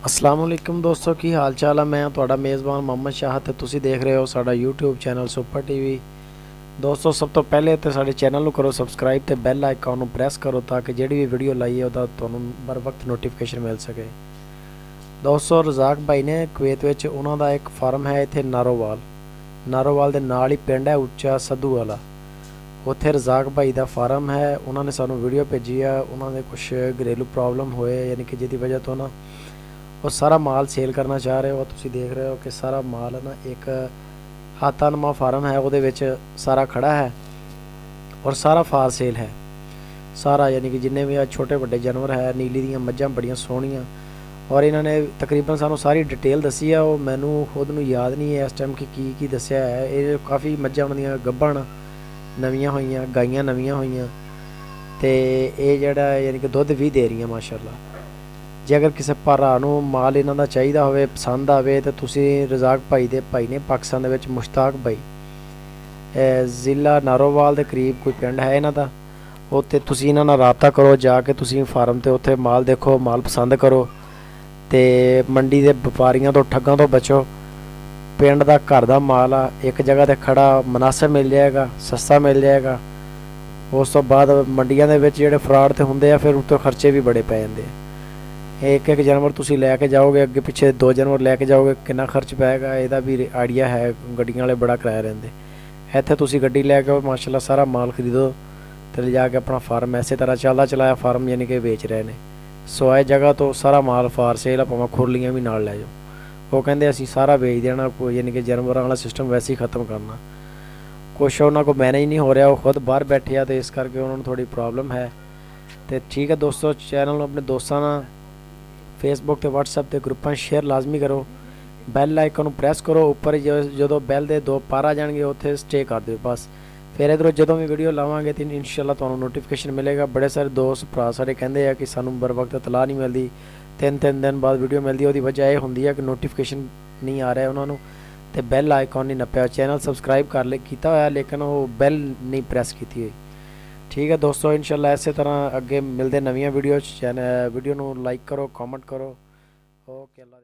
अस्सलाम वालेकुम दोस्तों की हाल चाल है। मैं ਤੁਹਾਡਾ ਮੇਜ਼ਬਾਨ ਮੁਹੰਮਦ ਸ਼ਾਹ ਤੇ ਤੁਸੀਂ ਦੇਖ ਰਹੇ ਹੋ ਸਾਡਾ YouTube ਚੈਨਲ ਸੁਪਰ ਟੀਵੀ। ਦੋਸਤੋ ਸਭ ਤੋਂ ਪਹਿਲੇ ਤੇ ਸਾਡੇ ਚੈਨਲ ਨੂੰ ਕਰੋ ਸਬਸਕ੍ਰਾਈਬ ਤੇ ਬੈਲ ਆਈਕਨ ਨੂੰ ਪ੍ਰੈਸ ਕਰੋ ਤਾਂ ਕਿ ਜਿਹੜੀ ਵੀ ਵੀਡੀਓ ਲਾਈਏ ਉਹਦਾ ਤੁਹਾਨੂੰ ਬਰ ਵਕਤ ਨੋਟੀਫਿਕੇਸ਼ਨ ਮਿਲ ਸਕੇ। ਦੋਸਤੋ ਰਜ਼ਾਕ ਭਾਈ ਨੇ ਕੁਵੈਤ ਵਿੱਚ ਉਹਨਾਂ ਦਾ ਇੱਕ ਫਾਰਮ ਹੈ ਇੱਥੇ ਨਾਰੋਵਾਲ ਦੇ ਨਾਲ ਹੀ ਪਿੰਡ ਹੈ ਉੱਚਾ ਸੱਧੂ ਵਾਲਾ। ਉੱਥੇ ਰਜ਼ਾਕ ਭਾਈ ਦਾ ਫਾਰਮ ਹੈ। ਉਹਨਾਂ ਨੇ ਸਾਨੂੰ ਵੀਡੀਓ ਭੇਜੀ ਆ। ਉਹਨਾਂ ਦੇ ਕੁਝ ਘਰੇਲੂ ਪ੍ਰੋਬਲਮ ਹੋਏ ਯਾਨੀ ਕਿ ਜਿਹਦੀ ਵਜ੍ਹਾ ਤੋਂ ਨਾ ਉਹ ਸਾਰਾ ਮਾਲ ਸੇਲ करना चाह रहे हो। तुसी देख रहे हो कि सारा माल है ना एक हाथानुमा फार्म है वो सारा खड़ा है और सारा फार सेल है सारा, यानी कि जिन्ने भी छोटे बड़े जानवर है। नीली दी मझां बड़ियां सोहणियां और इन्होंने तकरीबन सानू सारी डिटेल दसी है। वो मैनू खुद नूं याद नहीं है इस टाइम कि की दस्सिया है। ये काफ़ी मझां उन्हां दीयां गब्बण नवीआं होईयां, गाइयां नवीआं होईयां ते ये जिहड़ा यानी कि दुध भी दे रही माशाअल्लाह। जे अगर किसी भरा नूं माल इन्हां दा चाहीदा होवे पसंद आवे तो तुसीं रज़ाक भाई दे भाई ने पाकिस्तान दे विच मुश्ताक भाई ज़िला नारोवाल दे करीब कोई पिंड है इन्हां दा। उत्थे तुसीं इन्हां नाल राबता करो जाके तुसीं फार्म ते उत्थे माल देखो, माल पसंद करो ते मंडी दे व्यापारियां तो ठग्गां तो बचो। पिंड दा घर दा माल आ एक जगह ते खड़ा मुनासिब मिल जाएगा, सस्ता मिल जाएगा। उस तो बाद मंडियां दे विच जिहड़े फ्रॉड ते हुंदे आ फिर उत्ते खर्चे भी बड़े पै जांदे आ। एक एक जानवर तुसी लैके जाओगे, अगे पिछे दो जानवर लैके जाओगे, कितना खर्च पैगा ਇਹਦਾ भी आइडिया है। ਗੱਡੀਆਂ वाले बड़ा किराया ਰਹਿੰਦੇ। ਇੱਥੇ ਤੁਸੀਂ ਗੱਡੀ ਲੈ ਕੇ माशाल्लाह सारा माल खरीदो ਤੇ ਲਿਜਾ ਕੇ ਆਪਣਾ ਫਾਰਮ ਇਸੇ ਤਰ੍ਹਾਂ ਚੱਲਦਾ ਚਲਾਇਆ ਫਾਰਮ ਯਾਨੀ ਕਿ ਵੇਚ ਰਹੇ ਨੇ। ਸੋ ਇਹ ਜਗ੍ਹਾ ਤੋਂ ਸਾਰਾ ਮਾਲ ਫਾਰ ਸੇਲ ਆ, ਭਾਵੇਂ ਖੁਰਲੀਆਂ ਵੀ ਨਾਲ ਲੈ ਜਾਓ। ਉਹ ਕਹਿੰਦੇ ਅਸੀਂ ਸਾਰਾ ਵੇਚ ਦੇਣਾ, ਕੋਈ ਯਾਨੀ ਕਿ ਜਾਨਵਰਾਂ ਵਾਲਾ ਸਿਸਟਮ ਵੈਸੇ ਹੀ ਖਤਮ ਕਰਨਾ। ਕੁਛ ਉਹਨਾਂ ਕੋਲ ਮੈਨੇਜ ਨਹੀਂ ਹੋ ਰਿਹਾ, ਉਹ ਖੁਦ ਬਾਹਰ ਬੈਠੇ ਆ ਤੇ ਇਸ ਕਰਕੇ ਉਹਨਾਂ ਨੂੰ ਥੋੜੀ ਪ੍ਰੋਬਲਮ ਹੈ। ਤੇ ਠੀਕ ਹੈ ਦੋਸਤੋ, ਚੈਨਲ ਨੂੰ ਆਪਣੇ ਦੋਸਤਾਂ ਨਾਲ फेसबुक ते व्हाट्सएप के ग्रुपां शेयर लाजमी करो। बैल आइकन प्रेस करो उपर जो बैल के दो पार आ जाएंगे उत्थे स्टे कर दो बस। फिर इधरों जो भी वीडियो लावांगे तो इंशाल्लाह तुहानूं नोटिफिकेशन मिलेगा। बड़े सारे दोस्त भरा साडे कहंदे आ कि सानूं बर वक्त इतलाह नहीं मिलती, तीन दिन बाद वीडियो मिलती। उसकी वजह यह होंदी है कि नोटिफिकेशन नहीं आ रहा उन्होंने तो बैल आइकन नहीं नप्पिया। चैनल सबसक्राइब कर ले किया होया लेकिन वो बैल नहीं प्रेस की हुई। ठीक है दोस्तों, इंशाल्लाह इस तरह अगे मिलते नवीं वीडियो। चैनल वीडियो नूं लाइक करो, कमेंट करो। ओके अल्लाह।